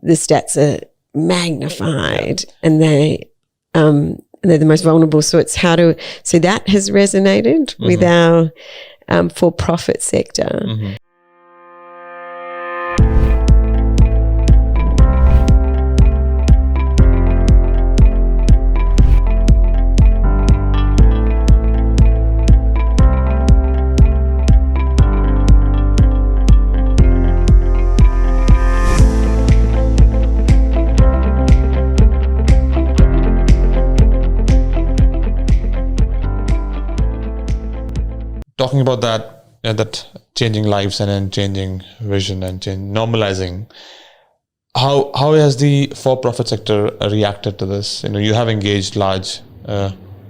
the stats are magnified, and they're the most vulnerable. So so that has resonated with our for-profit sector. Talking about that changing lives and then changing vision and normalizing, how has the for-profit sector reacted to this? You have engaged large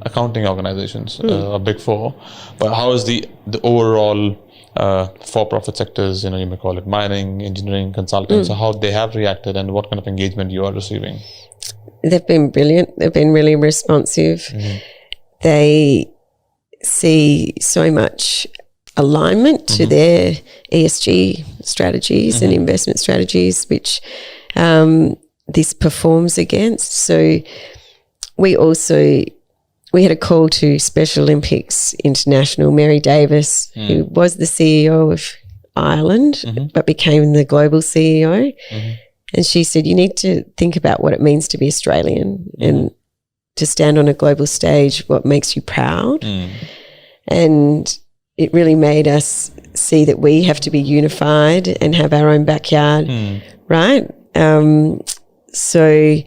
accounting organizations, a big four, but how is the overall for-profit sectors? You may call it mining, engineering, consulting. So how they have reacted, and what kind of engagement you are receiving? They've been brilliant. They've been really responsive. They see so much alignment to their ESG strategies and investment strategies, which this performs against. So we had a call to Special Olympics International, Mary Davis, who was the CEO of Ireland, but became the global CEO. And she said, you need to think about what it means to be Australian and to stand on a global stage, what makes you proud. And it really made us see that we have to be unified and have our own backyard, right? So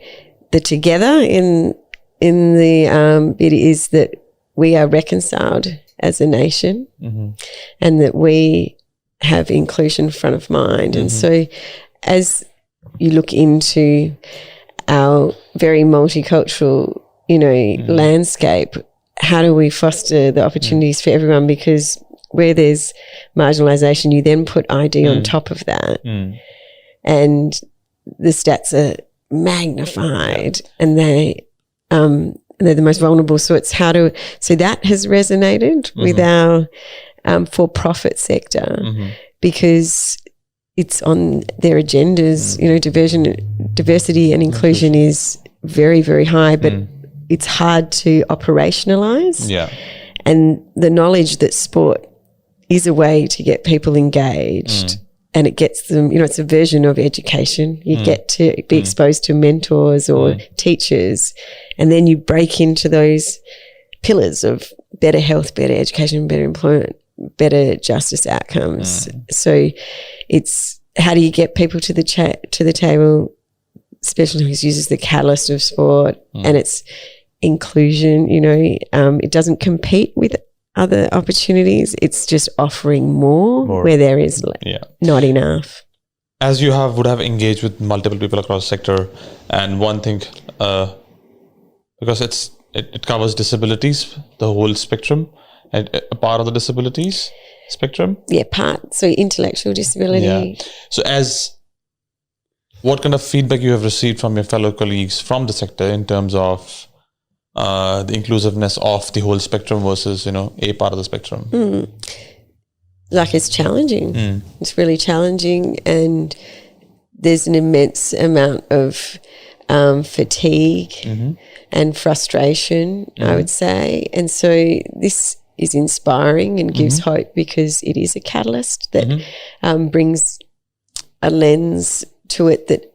the together in the bit is that we are reconciled as a nation and that we have inclusion front of mind. And so as you look into our very multicultural landscape, how do we foster the opportunities for everyone? Because where there's marginalisation, you then put ID on top of that, and the stats are magnified, and they're the most vulnerable. So so that has resonated with our for-profit sector because it's on their agendas. Diversity and inclusion is very, very high, but it's hard to operationalise. And the knowledge that sport is a way to get people engaged and it gets them, it's a version of education. You get to be exposed to mentors or teachers, and then you break into those pillars of better health, better education, better employment, better justice outcomes. So it's how do you get people to the table? Special Olympics uses the catalyst of sport and it's inclusion. It doesn't compete with other opportunities. It's just offering more where there is not enough. As you would have engaged with multiple people across the sector, and one thing, because it covers disabilities, the whole spectrum, and a part of the disabilities spectrum. Part. So intellectual disability. So what kind of feedback you have received from your fellow colleagues from the sector in terms of the inclusiveness of the whole spectrum versus, a part of the spectrum? It's challenging. It's really challenging, and there's an immense amount of fatigue and frustration, I would say. And so this is inspiring and gives hope because it is a catalyst that brings a lens to it that,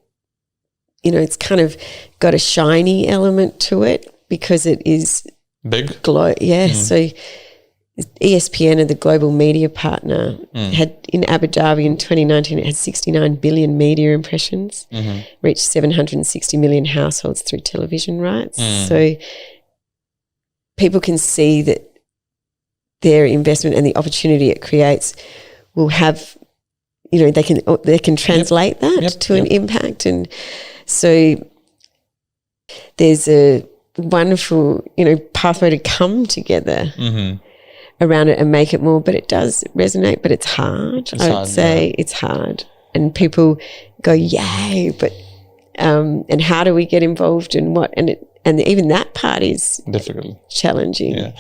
it's kind of got a shiny element to it because it is big. So ESPN are the global media partner. Had in Abu Dhabi in 2019, it had 69 billion media impressions, reached 760 million households through television rights. So people can see that their investment and the opportunity it creates will have, they can translate that to an impact. And so there's a wonderful, pathway to come together around it and make it more, but it does resonate, but it's hard. I would say it's hard. And people go, yay, but and how do we get involved in what? And even that part is difficult, challenging.